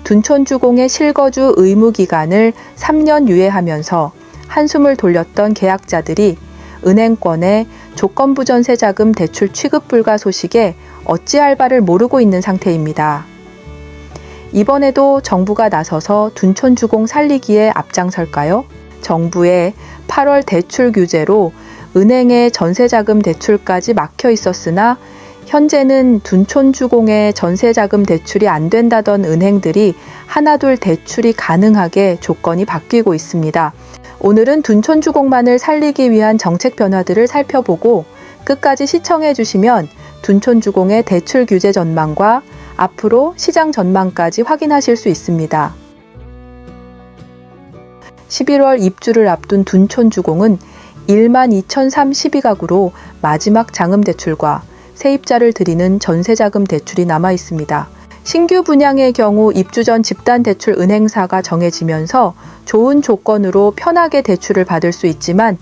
둔촌주공의 실거주 의무 기간을 3년 유예하면서 한숨을 돌렸던 계약자들이 은행권의 조건부 전세자금 대출 취급 불가 소식에 어찌할 바를 모르고 있는 상태입니다. 이번에도 정부가 나서서 둔촌주공 살리기에 앞장설까요? 정부의 8월 대출 규제로 은행의 전세자금 대출까지 막혀 있었으나 현재는 둔촌주공의 전세자금 대출이 안 된다던 은행들이 하나둘 대출이 가능하게 조건이 바뀌고 있습니다. 오늘은 둔촌주공만을 살리기 위한 정책 변화들을 살펴보고 끝까지 시청해 주시면 둔촌주공의 대출 규제 전망과 앞으로 시장 전망까지 확인하실 수 있습니다. 11월 입주를 앞둔 둔촌주공은 12,032가구로 마지막 장음대출과 세입자를 드리는 전세자금 대출이 남아 있습니다. 신규 분양의 경우 입주 전 집단대출 은행사가 정해지면서 좋은 조건으로 편하게 대출을 받을 수 있지만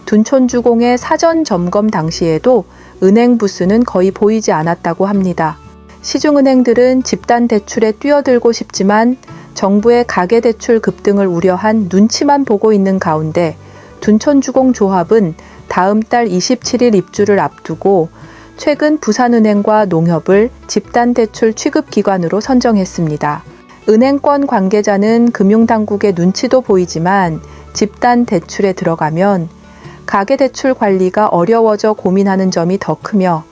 둔촌주공의 사전 점검 당시에도 은행 부수는 거의 보이지 않았다고 합니다. 시중은행들은 집단대출에 뛰어들고 싶지만 정부의 가계대출 급등을 우려한 눈치만 보고 있는 가운데 둔촌주공 조합은 다음 달 27일 입주를 앞두고 최근 부산은행과 농협을 집단대출 취급기관으로 선정했습니다. 은행권 관계자는 금융당국의 눈치도 보이지만 집단대출에 들어가면 가계대출 관리가 어려워져 고민하는 점이 더 크며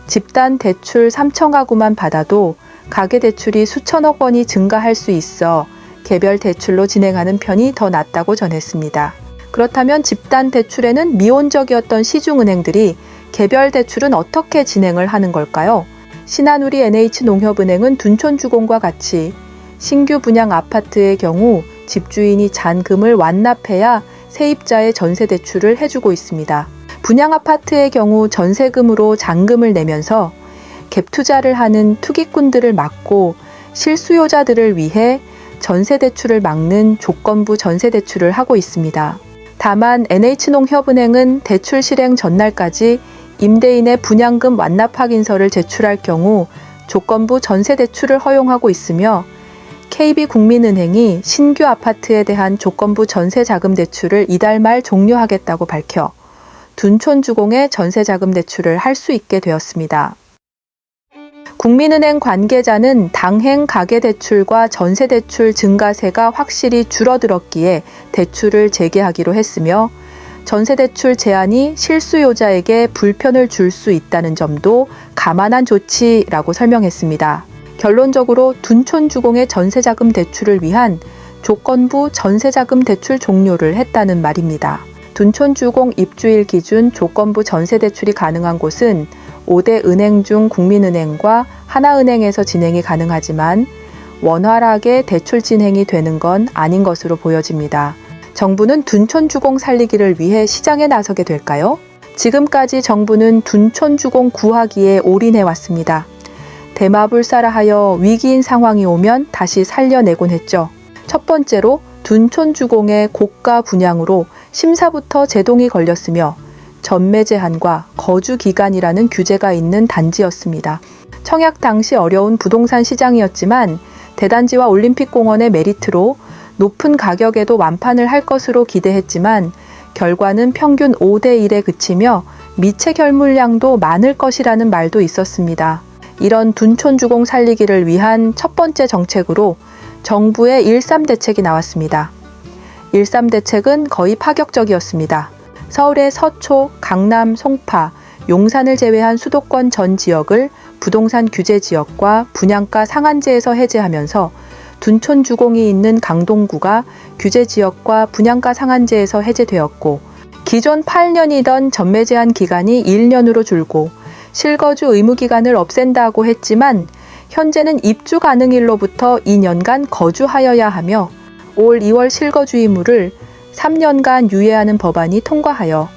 집단대출 3,000가구만 받아도 가계대출이 수천억 원이 증가할 수 있어 개별 대출로 진행하는 편이 더 낫다고 전했습니다. 그렇다면 집단대출에는 미온적이었던 시중은행들이 개별 대출은 어떻게 진행을 하는 걸까요? 신한우리 NH농협은행은 둔촌주공과 같이 신규 분양 아파트의 경우 집주인이 잔금을 완납해야 세입자의 전세대출을 해주고 있습니다. 분양 아파트의 경우 전세금으로 잔금을 내면서 갭투자를 하는 투기꾼들을 막고 실수요자들을 위해 전세대출을 막는 조건부 전세대출을 하고 있습니다. 다만 NH농협은행은 대출 실행 전날까지 임대인의 분양금 완납 확인서를 제출할 경우 조건부 전세대출을 허용하고 있으며 KB국민은행이 신규 아파트에 대한 조건부 전세자금 대출을 이달 말 종료하겠다고 밝혀 둔촌주공의 전세자금 대출을 할 수 있게 되었습니다. 국민은행 관계자는 당행 가계대출과 전세대출 증가세가 확실히 줄어들었기에 대출을 재개하기로 했으며 전세대출 제한이 실수요자에게 불편을 줄 수 있다는 점도 감안한 조치라고 설명했습니다. 결론적으로 둔촌주공의 전세자금 대출을 위한 조건부 전세자금 대출 종료를 했다는 말입니다. 둔촌주공 입주일 기준 조건부 전세대출이 가능한 곳은 5대 은행 중 국민은행과 하나은행에서 진행이 가능하지만 원활하게 대출 진행이 되는 건 아닌 것으로 보여집니다. 정부는 둔촌주공 살리기를 위해 시장에 나서게 될까요? 지금까지 정부는 둔촌주공 구하기에 올인해왔습니다. 대마불사라하여 위기인 상황이 오면 다시 살려내곤 했죠. 첫 번째로 둔촌주공의 고가 분양으로 심사부터 제동이 걸렸으며 전매 제한과 거주 기간이라는 규제가 있는 단지였습니다. 청약 당시 어려운 부동산 시장이었지만 대단지와 올림픽공원의 메리트로 높은 가격에도 완판을 할 것으로 기대했지만 결과는 평균 5대1에 그치며 미채 결물량도 많을 것이라는 말도 있었습니다. 이런 둔촌주공 살리기를 위한 첫 번째 정책으로 정부의 1.3 대책이 나왔습니다. 1.3 대책은 거의 파격적이었습니다. 서울의 서초, 강남, 송파, 용산을 제외한 수도권 전 지역을 부동산 규제 지역과 분양가 상한제에서 해제하면서 둔촌주공이 있는 강동구가 규제 지역과 분양가 상한제에서 해제되었고 기존 8년이던 전매 제한 기간이 1년으로 줄고 실거주 의무 기간을 없앤다고 했지만 현재는 입주 가능일로부터 2년간 거주하여야 하며 올 2월 실거주 의무를 3년간 유예하는 법안이 통과하여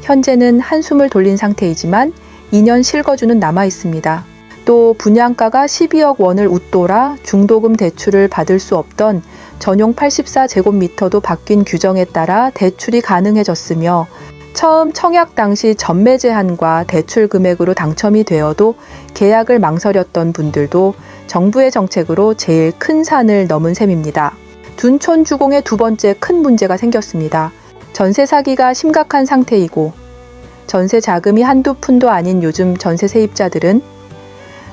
현재는 한숨을 돌린 상태이지만 2년 실거주는 남아 있습니다. 또 분양가가 12억 원을 웃돌아 중도금 대출을 받을 수 없던 전용 84제곱미터도 바뀐 규정에 따라 대출이 가능해졌으며 처음 청약 당시 전매 제한과 대출 금액으로 당첨이 되어도 계약을 망설였던 분들도 정부의 정책으로 제일 큰 산을 넘은 셈입니다. 둔촌 주공의 두 번째 큰 문제가 생겼습니다. 전세 사기가 심각한 상태이고 전세 자금이 한두 푼도 아닌 요즘 전세 세입자들은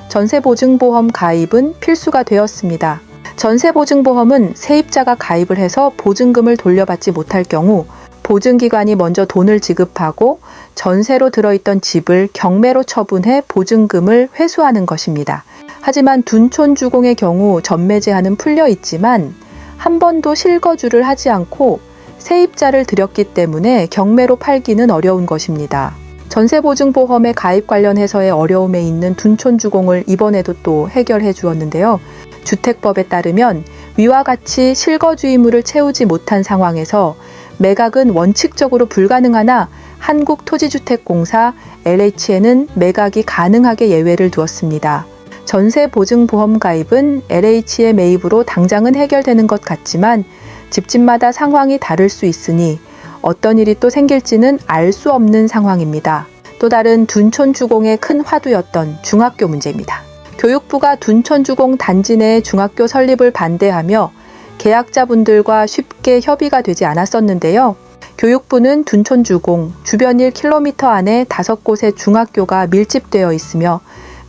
전세보증보험 가입은 필수가 되었습니다. 전세보증보험은 세입자가 가입을 해서 보증금을 돌려받지 못할 경우 보증기관이 먼저 돈을 지급하고 전세로 들어있던 집을 경매로 처분해 보증금을 회수하는 것입니다. 하지만 둔촌 주공의 경우 전매 제한은 풀려 있지만 한 번도 실거주를 하지 않고 세입자를 들였기 때문에 경매로 팔기는 어려운 것입니다. 전세보증보험의 가입 관련해서의 어려움에 있는 둔촌 주공을 이번에도 또 해결해 주었는데요. 주택법에 따르면 위와 같이 실거주 의무를 채우지 못한 상황에서 매각은 원칙적으로 불가능하나 한국토지주택공사 LH에는 매각이 가능하게 예외를 두었습니다. 전세보증보험 가입은 LH의 매입으로 당장은 해결되는 것 같지만 집집마다 상황이 다를 수 있으니 어떤 일이 또 생길지는 알 수 없는 상황입니다. 또 다른 둔촌 주공의 큰 화두였던 중학교 문제입니다. 교육부가 둔촌 주공 단지 내 중학교 설립을 반대하며 계약자분들과 쉽게 협의가 되지 않았었는데요. 교육부는 둔촌 주공 주변 1km 안에 5곳의 중학교가 밀집되어 있으며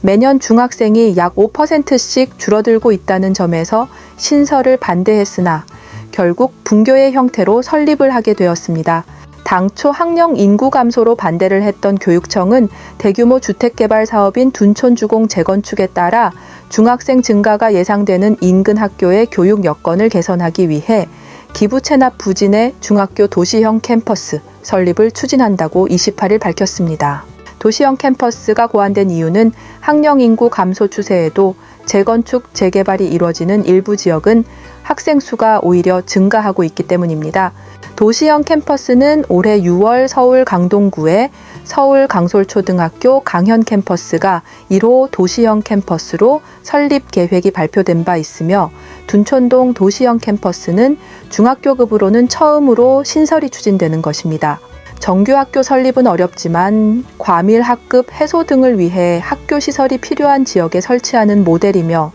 매년 중학생이 약 5%씩 줄어들고 있다는 점에서 신설을 반대했으나 결국 분교의 형태로 설립을 하게 되었습니다. 당초 학령 인구 감소로 반대를 했던 교육청은 대규모 주택개발 사업인 둔촌 주공 재건축에 따라 중학생 증가가 예상되는 인근 학교의 교육 여건을 개선하기 위해 기부 체납 부진의 중학교 도시형 캠퍼스 설립을 추진한다고 28일 밝혔습니다. 도시형 캠퍼스가 고안된 이유는 학령 인구 감소 추세에도 재건축, 재개발이 이루어지는 일부 지역은 학생 수가 오히려 증가하고 있기 때문입니다. 도시형 캠퍼스는 올해 6월 서울 강동구의 서울 강솔초등학교 강현 캠퍼스가 1호 도시형 캠퍼스로 설립 계획이 발표된 바 있으며 둔촌동 도시형 캠퍼스는 중학교급으로는 처음으로 신설이 추진되는 것입니다. 정규 학교 설립은 어렵지만 과밀 학급 해소 등을 위해 학교 시설이 필요한 지역에 설치하는 모델이며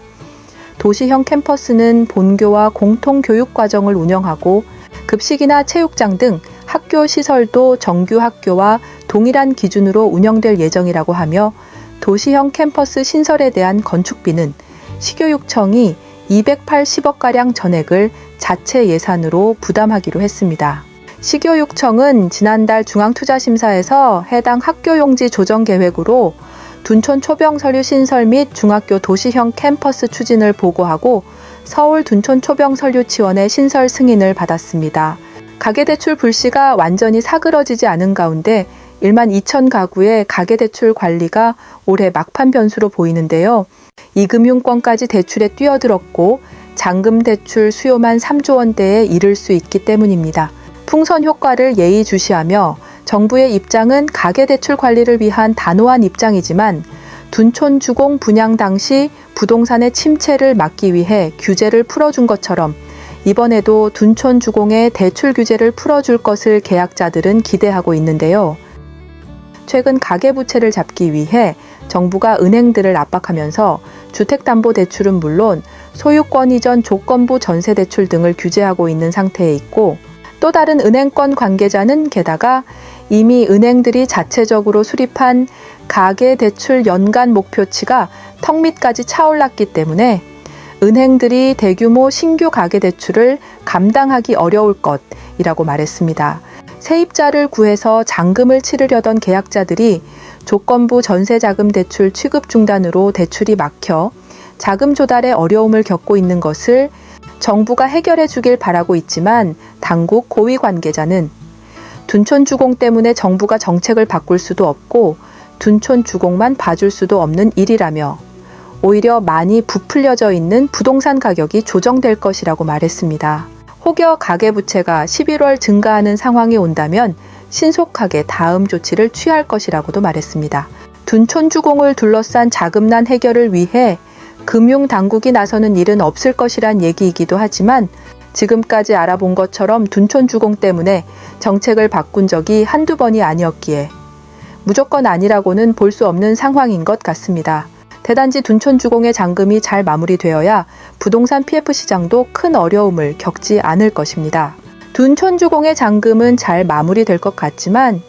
도시형 캠퍼스는 본교와 공통 교육 과정을 운영하고 급식이나 체육장 등 학교 시설도 정규 학교와 동일한 기준으로 운영될 예정이라고 하며 도시형 캠퍼스 신설에 대한 건축비는 시교육청이 280억가량 전액을 자체 예산으로 부담하기로 했습니다. 시교육청은 지난달 중앙투자심사에서 해당 학교용지 조정 계획으로 둔촌 초병서류 신설 및 중학교 도시형 캠퍼스 추진을 보고하고 서울 둔촌 초병서류 치원의 신설 승인을 받았습니다. 가계대출 불씨가 완전히 사그러지지 않은 가운데 1만 2천 가구의 가계대출 관리가 올해 막판 변수로 보이는데요. 이금융권까지 대출에 뛰어들었고 잔금 대출 수요만 3조 원대에 이를 수 있기 때문입니다. 풍선 효과를 예의주시하며 정부의 입장은 가계대출 관리를 위한 단호한 입장이지만 둔촌 주공 분양 당시 부동산의 침체를 막기 위해 규제를 풀어준 것처럼 이번에도 둔촌 주공의 대출 규제를 풀어줄 것을 계약자들은 기대하고 있는데요. 최근 가계부채를 잡기 위해 정부가 은행들을 압박하면서 주택담보대출은 물론 소유권 이전 조건부 전세대출 등을 규제하고 있는 상태에 있고 또 다른 은행권 관계자는 게다가 이미 은행들이 자체적으로 수립한 가계대출 연간 목표치가 턱 밑까지 차올랐기 때문에 은행들이 대규모 신규 가계대출을 감당하기 어려울 것이라고 말했습니다. 세입자를 구해서 잔금을 치르려던 계약자들이 조건부 전세자금 대출 취급 중단으로 대출이 막혀 자금 조달에 어려움을 겪고 있는 것을 정부가 해결해 주길 바라고 있지만 당국 고위 관계자는 둔촌 주공 때문에 정부가 정책을 바꿀 수도 없고 둔촌 주공만 봐줄 수도 없는 일이라며 오히려 많이 부풀려져 있는 부동산 가격이 조정될 것이라고 말했습니다. 혹여 가계부채가 11월 증가하는 상황이 온다면 신속하게 다음 조치를 취할 것이라고도 말했습니다. 둔촌 주공을 둘러싼 자금난 해결을 위해 금융당국이 나서는 일은 없을 것이란 얘기이기도 하지만 지금까지 알아본 것처럼 둔촌 주공 때문에 정책을 바꾼 적이 한두 번이 아니었기에 무조건 아니라고는 볼 수 없는 상황인 것 같습니다. 대단지 둔촌주공의 잔금이 잘 마무리되어야 부동산 PF 시장도 큰 어려움을 겪지 않을 것입니다. 둔촌주공의 잔금은 잘 마무리될 것 같지만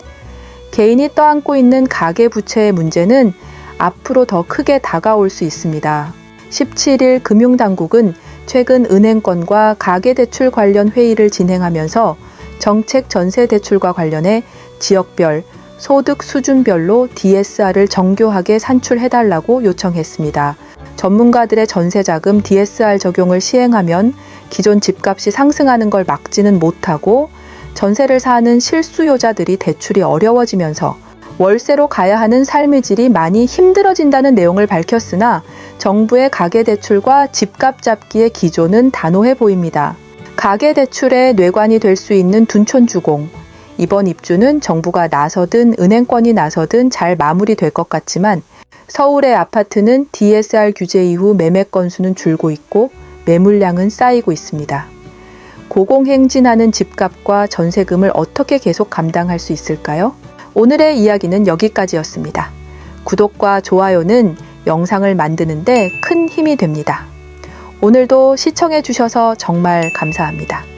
개인이 떠안고 있는 가계부채의 문제는 앞으로 더 크게 다가올 수 있습니다. 17일 금융당국은 최근 은행권과 가계대출 관련 회의를 진행하면서 정책 전세대출과 관련해 지역별, 소득 수준별로 DSR을 정교하게 산출해달라고 요청했습니다. 전문가들의 전세자금 DSR 적용을 시행하면 기존 집값이 상승하는 걸 막지는 못하고 전세를 사는 실수요자들이 대출이 어려워지면서 월세로 가야 하는 삶의 질이 많이 힘들어진다는 내용을 밝혔으나 정부의 가계대출과 집값 잡기의 기조는 단호해 보입니다. 가계대출의 뇌관이 될 수 있는 둔촌주공. 이번 입주는 정부가 나서든 은행권이 나서든 잘 마무리될 것 같지만 서울의 아파트는 DSR 규제 이후 매매 건수는 줄고 있고 매물량은 쌓이고 있습니다. 고공행진하는 집값과 전세금을 어떻게 계속 감당할 수 있을까요? 오늘의 이야기는 여기까지였습니다. 구독과 좋아요는 영상을 만드는데 큰 힘이 됩니다. 오늘도 시청해 주셔서 정말 감사합니다.